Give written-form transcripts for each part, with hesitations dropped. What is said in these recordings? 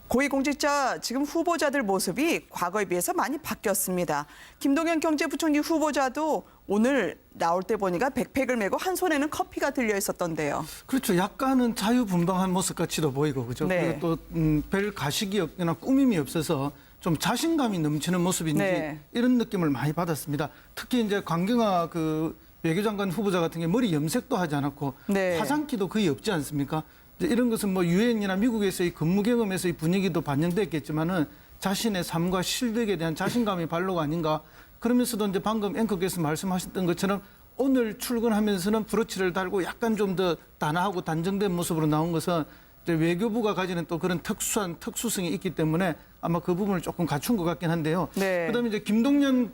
고위공직자 지금 후보자들 모습이 과거에 비해서 많이 바뀌었습니다. 김동연 경제부총리 후보자도 오늘 나올 때 보니까 백팩을 메고 한 손에는 커피가 들려 있었던데요. 그렇죠. 약간은 자유분방한 모습 같이도 보이고 그죠. 네. 그리고 또 별 가식이 없거나 꾸밈이 없어서 좀 자신감이 넘치는 모습인지 네. 이런 느낌을 많이 받았습니다. 특히 이제 강경화 그 외교장관 후보자 같은 게 머리 염색도 하지 않았고 네. 화장기도 거의 없지 않습니까? 이제 이런 것은 뭐 유엔이나 미국에서의 근무 경험에서의 분위기도 반영됐겠지만은 자신의 삶과 실력에 대한 자신감의 발로가 아닌가. 그러면서도 이제 방금 앵커께서 말씀하셨던 것처럼 오늘 출근하면서는 브로치를 달고 약간 좀 더 단아하고 단정된 모습으로 나온 것은 이제 외교부가 가지는 또 그런 특수성이 있기 때문에 아마 그 부분을 조금 갖춘 것 같긴 한데요. 네. 그다음에 이제 김동연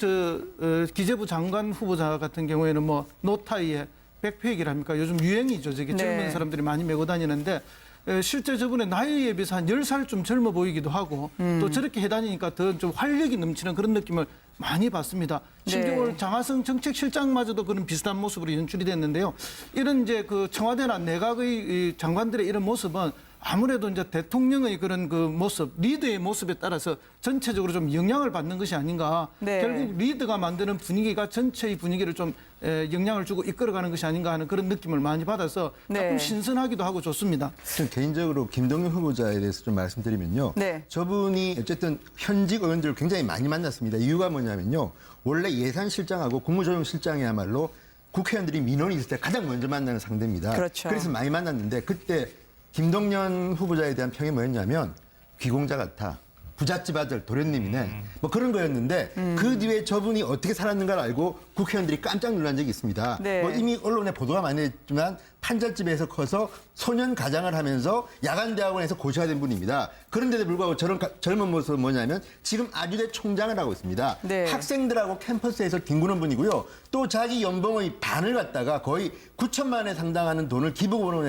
기재부 장관 후보자 같은 경우에는 뭐 노타이에 백팩이랍니까? 요즘 유행이죠. 저게 젊은 네. 사람들이 많이 메고 다니는데 실제 저분의 나이에 비해서 한 10살 좀 젊어 보이기도 하고 또 저렇게 해다니니까 더 좀 활력이 넘치는 그런 느낌을 많이 받습니다. 심지어 네. 오늘 장하성 정책실장마저도 그런 비슷한 모습으로 연출이 됐는데요. 이런 이제 그 청와대나 내각의 이 장관들의 이런 모습은 아무래도 이제 대통령의 그런 그 모습, 리더의 모습에 따라서 전체적으로 좀 영향을 받는 것이 아닌가. 네. 결국 리더가 만드는 분위기가 전체의 분위기를 좀 영향을 주고 이끌어가는 것이 아닌가 하는 그런 느낌을 많이 받아서 조금 네. 신선하기도 하고 좋습니다. 전 개인적으로 김동연 후보자에 대해서 좀 말씀드리면요. 네. 저분이 어쨌든 현직 의원들을 굉장히 많이 만났습니다. 이유가 뭐냐면요. 원래 예산실장하고 국무조정실장이야말로 국회의원들이 민원이 있을 때 가장 먼저 만나는 상대입니다. 그렇죠. 그래서 많이 만났는데 그때 김동연 후보자에 대한 평이 뭐였냐면 귀공자 같아. 부잣집 아들 도련님이네. 뭐 그런 거였는데 그 뒤에 저분이 어떻게 살았는가를 알고 국회의원들이 깜짝 놀란 적이 있습니다. 네. 뭐 이미 언론에 보도가 많이 했지만 판잣집에서 커서 소년 가장을 하면서 야간대학원에서 고시가 된 분입니다. 그런데도 불구하고 저런 젊은 모습은 뭐냐면 지금 아주대 총장을 하고 있습니다. 네. 학생들하고 캠퍼스에서 뒹구는 분이고요. 또 자기 연봉의 반을 갖다가 거의 9천만 원에 상당하는 돈을 기부금으로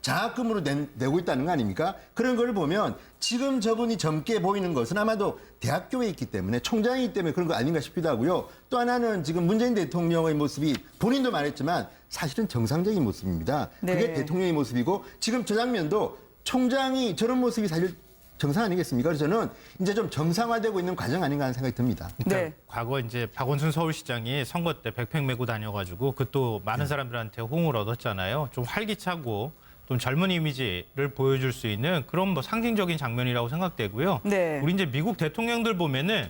장학금으로 내고 있다는 거 아닙니까? 그런 걸 보면 지금 저분이 젊게 보이는 것은 아마도 대학교에 있기 때문에 총장이기 때문에 그런 거 아닌가 싶기도 하고요. 또 하나는 지금 문재인 대통령의 모습이 본인도 말했지만 사실은 정상적인 모습입니다. 네. 그게 대통령의 모습이고 지금 저 장면도 총장이 저런 모습이 사실 정상 아니겠습니까? 그래서 저는 이제 좀 정상화되고 있는 과정 아닌가 하는 생각이 듭니다. 네. 과거 이제 박원순 서울시장이 선거 때 백팩 메고 다녀가지고 그 또 많은 사람들한테 호응을 얻었잖아요. 좀 활기차고 좀 젊은 이미지를 보여줄 수 있는 그런 뭐 상징적인 장면이라고 생각되고요. 네. 우리 이제 미국 대통령들 보면은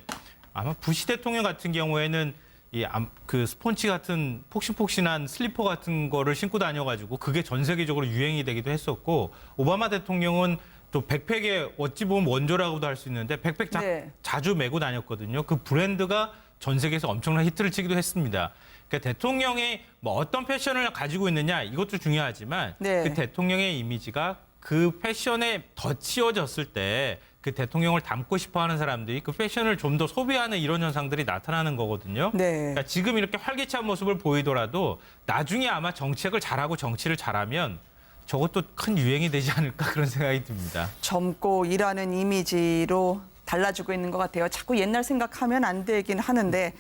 아마 부시 대통령 같은 경우에는 그 스폰지 같은 폭신폭신한 슬리퍼 같은 거를 신고 다녀가지고 그게 전 세계적으로 유행이 되기도 했었고 오바마 대통령은 또 백팩의 어찌 보면 원조라고도 할 수 있는데 백팩 네. 자주 메고 다녔거든요. 그 브랜드가 전 세계에서 엄청난 히트를 치기도 했습니다. 그러니까 대통령이 뭐 어떤 패션을 가지고 있느냐 이것도 중요하지만 네. 그 대통령의 이미지가 그 패션에 더 치워졌을 때 그 대통령을 닮고 싶어하는 사람들이 그 패션을 좀 더 소비하는 이런 현상들이 나타나는 거거든요. 네. 그러니까 지금 이렇게 활기찬 모습을 보이더라도 나중에 아마 정책을 잘하고 정치를 잘하면 저것도 큰 유행이 되지 않을까 그런 생각이 듭니다. 젊고 일하는 이미지로 달라지고 있는 것 같아요. 자꾸 옛날 생각하면 안 되긴 하는데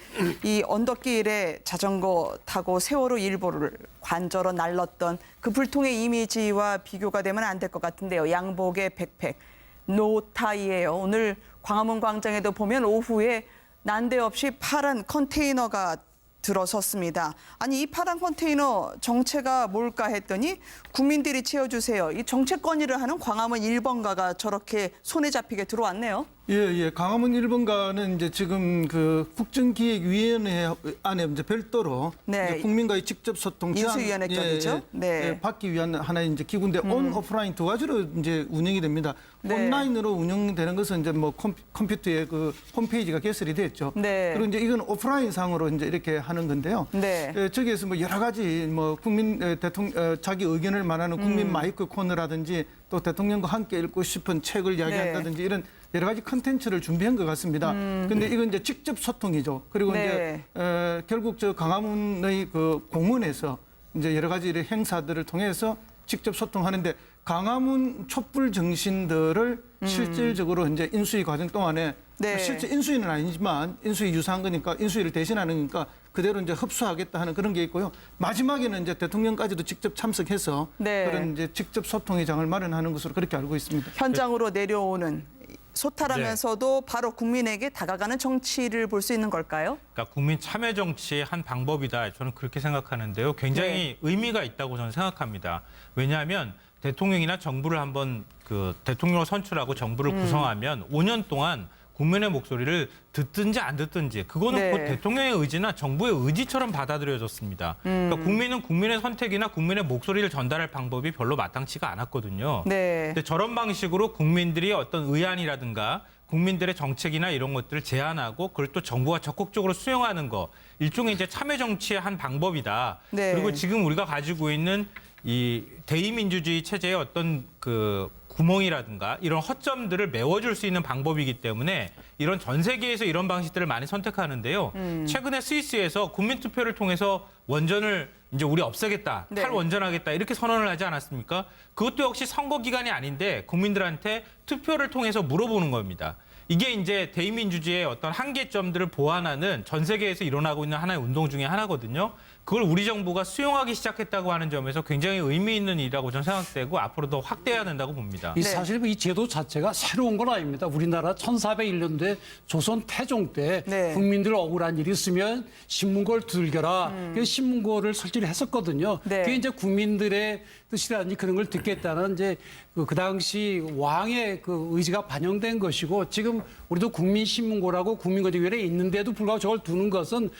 이 언덕길에 자전거 타고 세월호 일보를 관저로 날렀던 그 불통의 이미지와 비교가 되면 안 될 것 같은데요. 양복의 백팩, 노타이예요. 오늘 광화문 광장에도 보면 오후에 난데없이 파란 컨테이너가 들어섰습니다. 아니 이 파란 컨테이너 정체가 뭘까 했더니 국민들이 채워주세요. 이 정책 건의를 하는 광화문 1번가가 저렇게 손에 잡히게 들어왔네요. 예. 강화문 1번가는 이제 지금 그 국정기획위원회 안에 이제 별도로 네. 이제 국민과의 직접 소통 인수위원회 격이죠? 네. 받기 위한 하나의 이제 기구인데 온, 오프라인 두 가지로 이제 운영이 됩니다. 네. 온라인으로 운영되는 것은 이제 뭐 컴퓨터에 그 홈페이지가 개설이 됐죠. 네. 그리고 이제 이건 오프라인 상으로 이제 이렇게 하는 건데요. 네. 저기에서 뭐 여러 가지 뭐 국민 대통령 자기 의견을 말하는 국민 마이크 코너라든지 또 대통령과 함께 읽고 싶은 책을 이야기한다든지 이런 여러 가지 컨텐츠를 준비한 것 같습니다. 근데 이건 이제 직접 소통이죠. 그리고 네. 이제 결국 저 광화문의 그 공원에서 이제 여러 가지 이런 행사들을 통해서 직접 소통하는데 광화문 촛불 정신들을 실질적으로 이제 인수위 과정 동안에 네. 실제 인수위는 아니지만 인수위 유사한 거니까 인수위를 대신하는 거니까 그대로 이제 흡수하겠다 하는 그런 게 있고요. 마지막에는 이제 대통령까지도 직접 참석해서 네. 그런 이제 직접 소통의 장을 마련하는 것으로 그렇게 알고 있습니다. 현장으로 내려오는 소탈하면서도 바로 국민에게 다가가는 정치를 볼 수 있는 걸까요? 그러니까 국민 참여 정치의 한 방법이다. 저는 그렇게 생각하는데요. 굉장히 의미가 있다고 저는 생각합니다. 왜냐하면 대통령이나 정부를 한번 대통령을 선출하고 정부를 구성하면 5년 동안 국민의 목소리를 듣든지 안 듣든지 그거는 네. 곧 대통령의 의지나 정부의 의지처럼 받아들여졌습니다. 그러니까 국민은 국민의 선택이나 국민의 목소리를 전달할 방법이 별로 마땅치가 않았거든요. 네. 근데 저런 방식으로 국민들이 어떤 의안이라든가 국민들의 정책이나 이런 것들을 제안하고 그걸 또 정부가 적극적으로 수용하는 거 일종의 이제 참여 정치의 한 방법이다. 네. 그리고 지금 우리가 가지고 있는 이 대의민주주의 체제의 어떤 구멍이라든가 이런 허점들을 메워줄 수 있는 방법이기 때문에 이런 전 세계에서 이런 방식들을 많이 선택하는데요. 최근에 스위스에서 국민투표를 통해서 원전을 이제 우리 없애겠다, 네. 탈원전하겠다 이렇게 선언을 하지 않았습니까? 그것도 역시 선거 기간이 아닌데 국민들한테 투표를 통해서 물어보는 겁니다. 이게 이제 대의민주주의의 어떤 한계점들을 보완하는 전 세계에서 일어나고 있는 하나의 운동 중에 하나거든요. 그걸 우리 정부가 수용하기 시작했다고 하는 점에서 굉장히 의미 있는 일이라고 저는 생각되고 앞으로 더 확대해야 된다고 봅니다. 이 사실 이 제도 자체가 새로운 건 아닙니다. 우리나라 1401년도에 조선 태종 때 네. 국민들 억울한 일이 있으면 신문고를 두들겨라. 그래서 신문고를 설치를 했었거든요. 네. 그게 이제 국민들의 뜻이라든지 그런 걸 듣겠다는 이제 그 당시 왕의 그 의지가 반영된 것이고 지금 우리도 국민신문고라고 국민거래위원회에 있는데도 불구하고 저걸 두는 것은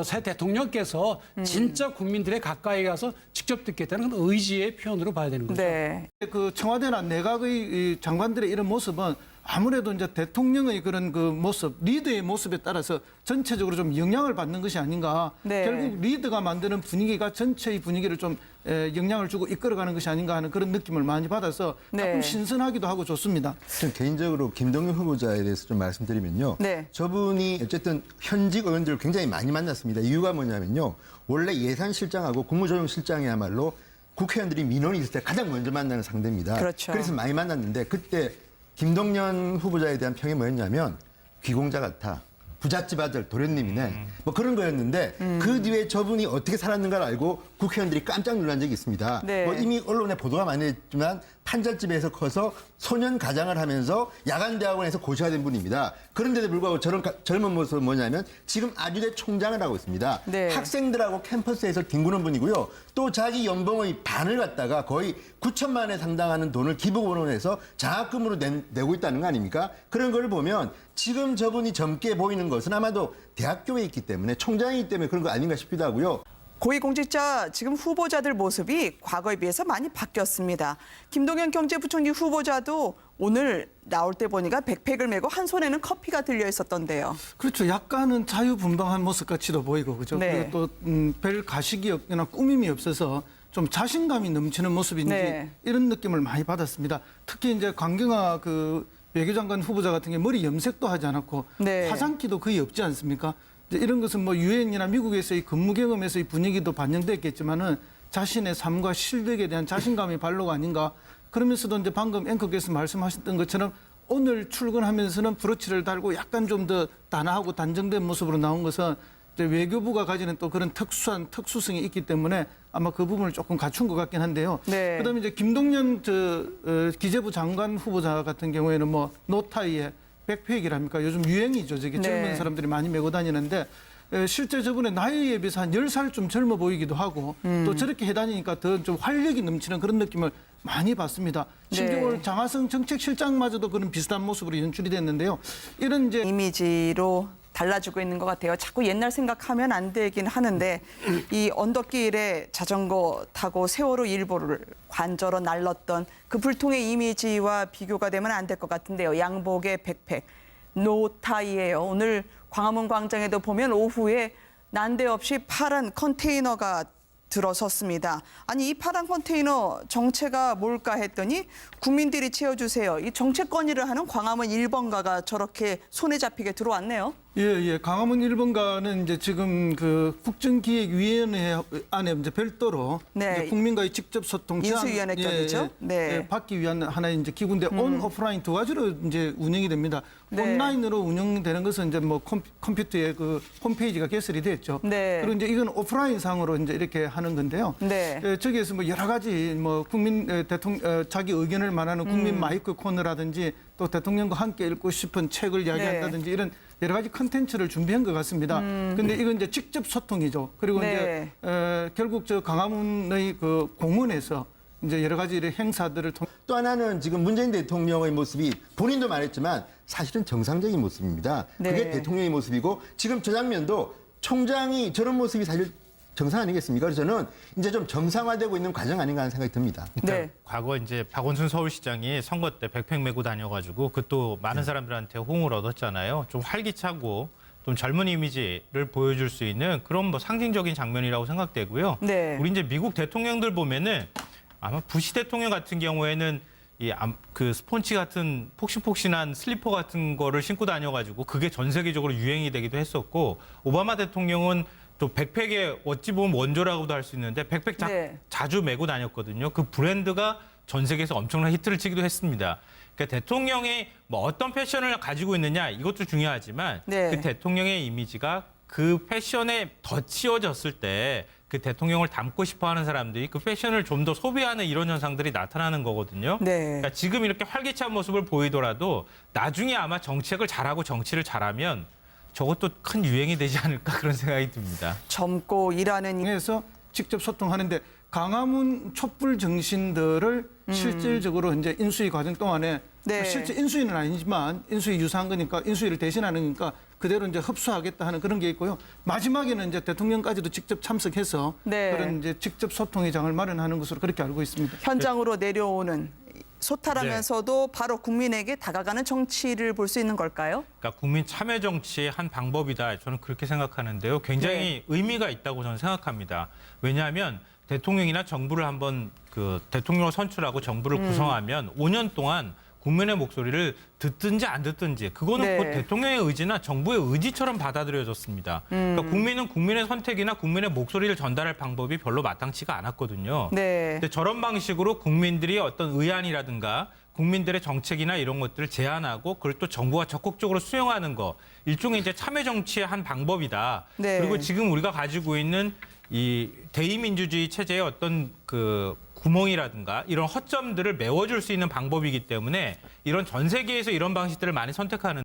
새 대통령께서 진짜 국민들의 가까이 가서 직접 듣겠다는 그런 의지의 표현으로 봐야 되는 거죠. 네. 그 청와대나 내각의 이 장관들의 이런 모습은 아무래도 이제 대통령의 그런 그 모습, 리더의 모습에 따라서 전체적으로 좀 영향을 받는 것이 아닌가. 네. 결국 리더가 만드는 분위기가 전체의 분위기를 좀 영향을 주고 이끌어가는 것이 아닌가 하는 그런 느낌을 많이 받아서 네. 조금 신선하기도 하고 좋습니다. 전 개인적으로 김동연 후보자에 대해서 좀 말씀드리면요. 네. 저분이 어쨌든 현직 의원들을 굉장히 많이 만났습니다. 이유가 뭐냐면요. 원래 예산실장하고 국무조정실장이야말로 국회의원들이 민원이 있을 때 가장 먼저 만나는 상대입니다. 그렇죠. 그래서 많이 만났는데 그때 김동연 후보자에 대한 평이 뭐였냐면 귀공자 같아. 부잣집 아들 도련님이네. 뭐 그런 거였는데 그 뒤에 저분이 어떻게 살았는가를 알고 국회의원들이 깜짝 놀란 적이 있습니다. 네. 뭐 이미 언론에 보도가 많이 됐지만 판잣집에서 커서 소년 가장을 하면서 야간대학원에서 고시가 된 분입니다. 그런데도 불구하고 저런 젊은 모습은 뭐냐면 지금 아주대 총장을 하고 있습니다. 네. 학생들하고 캠퍼스에서 뒹구는 분이고요. 또 자기 연봉의 반을 갖다가 거의 9천만 원에 상당하는 돈을 기부금으로 장학금으로 내고 있다는 거 아닙니까? 그런 걸 보면 지금 저분이 젊게 보이는 것은 아마도 대학교에 있기 때문에 총장이기 때문에 그런 거 아닌가 싶기도 하고요. 고위공직자 지금 후보자들 모습이 과거에 비해서 많이 바뀌었습니다. 김동연 경제부총리 후보자도 오늘 나올 때 보니까 백팩을 메고 한 손에는 커피가 들려 있었던데요. 그렇죠. 약간은 자유분방한 모습 같이도 보이고 그죠. 네. 그리고 또 별 가식이 없거나 꾸밈이 없어서 좀 자신감이 넘치는 모습인지 네. 이런 느낌을 많이 받았습니다. 특히 이제 강경화 그 외교장관 후보자 같은 게 머리 염색도 하지 않았고 네. 화장기도 거의 없지 않습니까? 이제 이런 것은 뭐 유엔이나 미국에서의 근무 경험에서의 분위기도 반영됐겠지만은 자신의 삶과 실력에 대한 자신감의 발로가 아닌가. 그러면서도 이제 방금 앵커께서 말씀하셨던 것처럼 오늘 출근하면서는 브로치를 달고 약간 좀 더 단아하고 단정된 모습으로 나온 것은 이제 외교부가 가지는 또 그런 특수성이 있기 때문에 아마 그 부분을 조금 갖춘 것 같긴 한데요. 네. 그다음에 이제 김동연 기재부 장관 후보자 같은 경우에는 뭐 노타이에 백팩이랍니까? 요즘 유행이죠. 저게 네. 젊은 사람들이 많이 메고 다니는데 실제 저분의 나이에 비해서 한 10살 좀 젊어 보이기도 하고 또 저렇게 해다니니까 더 좀 활력이 넘치는 그런 느낌을 많이 받습니다. 심지어 네. 오늘 장하성 정책실장마저도 그런 비슷한 모습으로 연출이 됐는데요. 이런 이제 이미지로 달라지고 있는 것 같아요. 자꾸 옛날 생각하면 안 되긴 하는데 이 언덕길에 자전거 타고 세월호 일보를 관저로 날렀던 그 불통의 이미지와 비교가 되면 안 될 것 같은데요. 양복에 백팩, 노타이예요. 오늘 광화문 광장에도 보면 오후에 난데없이 파란 컨테이너가 들어섰습니다. 아니 이 파란 컨테이너 정체가 뭘까 했더니 국민들이 채워주세요. 이 정책 건의를 하는 광화문 1번가가 저렇게 손에 잡히게 들어왔네요. 예. 강화문 1번가는 이제 지금 그 국정기획위원회 안에 이제 별도로 네. 이제 국민과의 직접 소통 인수위원회격이죠. 네. 받기 위한 하나의 이제 기구인데 온 오프라인 두 가지로 이제 운영이 됩니다. 네. 온라인으로 운영되는 것은 이제 뭐 컴퓨터에 그 홈페이지가 개설이 됐죠. 네. 그리고 이제 이건 오프라인 상으로 이제 이렇게 하는 건데요. 네. 저기에서 뭐 여러 가지 뭐 국민 대통령 자기 의견을 말하는 국민 마이크 코너라든지 또 대통령과 함께 읽고 싶은 책을 이야기한다든지 이런 여러 가지 컨텐츠를 준비한 것 같습니다. 근데 이건 이제 직접 소통이죠. 그리고 네. 이제 결국 저 강화문의 그 공원에서 이제 여러 가지 이런 행사들을 통 또 하나는 지금 문재인 대통령의 모습이 본인도 말했지만 사실은 정상적인 모습입니다. 네. 그게 대통령의 모습이고 지금 저 장면도 총장이 저런 모습이 사실 정상 아니겠습니까? 그래서 저는 이제 좀 정상화되고 있는 과정 아닌가 하는 생각이 듭니다. 네. 과거 이제 박원순 서울시장이 선거 때 백팩 메고 다녀가지고 그것도 많은 사람들한테 호응을 얻었잖아요. 좀 활기차고 좀 젊은 이미지를 보여줄 수 있는 그런 뭐 상징적인 장면이라고 생각되고요. 네. 우리 이제 미국 대통령들 보면은 아마 부시 대통령 같은 경우에는 그 스폰지 같은 폭신폭신한 슬리퍼 같은 거를 신고 다녀가지고 그게 전 세계적으로 유행이 되기도 했었고 오바마 대통령은 또 백팩의 어찌 보면 원조라고도 할 수 있는데 백팩 네. 자주 메고 다녔거든요. 그 브랜드가 전 세계에서 엄청난 히트를 치기도 했습니다. 그러니까 대통령이 뭐 어떤 패션을 가지고 있느냐 이것도 중요하지만 네. 그 대통령의 이미지가 그 패션에 더 치워졌을 때 그 대통령을 닮고 싶어하는 사람들이 그 패션을 좀 더 소비하는 이런 현상들이 나타나는 거거든요. 네. 그러니까 지금 이렇게 활기찬 모습을 보이더라도 나중에 아마 정책을 잘하고 정치를 잘하면 저것도 큰 유행이 되지 않을까 그런 생각이 듭니다. 젊고 일하는 에서 직접 소통하는데 강화문 촛불 정신들을 실질적으로 이제 인수위 과정 동안에 네. 실제 인수위는 아니지만 인수위 유사한 거니까 인수위를 대신하는 거니까 그대로 이제 흡수하겠다 하는 그런 게 있고요. 마지막에는 이제 대통령까지도 직접 참석해서 네. 그런 이제 직접 소통의 장을 마련하는 것으로 그렇게 알고 있습니다. 현장으로 내려오는 소탈하면서도 바로 국민에게 다가가는 정치를 볼 수 있는 걸까요? 그러니까 국민 참여 정치의 한 방법이다. 저는 그렇게 생각하는데요. 굉장히 의미가 있다고 저는 생각합니다. 왜냐하면 대통령이나 정부를 한번 그 대통령을 선출하고 정부를 구성하면 5년 동안 국민의 목소리를 듣든지 안 듣든지 그거는 네. 곧 대통령의 의지나 정부의 의지처럼 받아들여졌습니다. 그러니까 국민은 국민의 선택이나 국민의 목소리를 전달할 방법이 별로 마땅치가 않았거든요. 네. 근데 저런 방식으로 국민들이 어떤 의안이라든가 국민들의 정책이나 이런 것들을 제안하고 그걸 또 정부가 적극적으로 수용하는 거 일종의 이제 참여 정치의 한 방법이다. 네. 그리고 지금 우리가 가지고 있는 이 대의민주주의 체제의 어떤 그 구멍이라든가 이런 허점들을 메워줄 수 있는 방법이기 때문에 이런 전 세계에서 이런 방식들을 많이 선택하는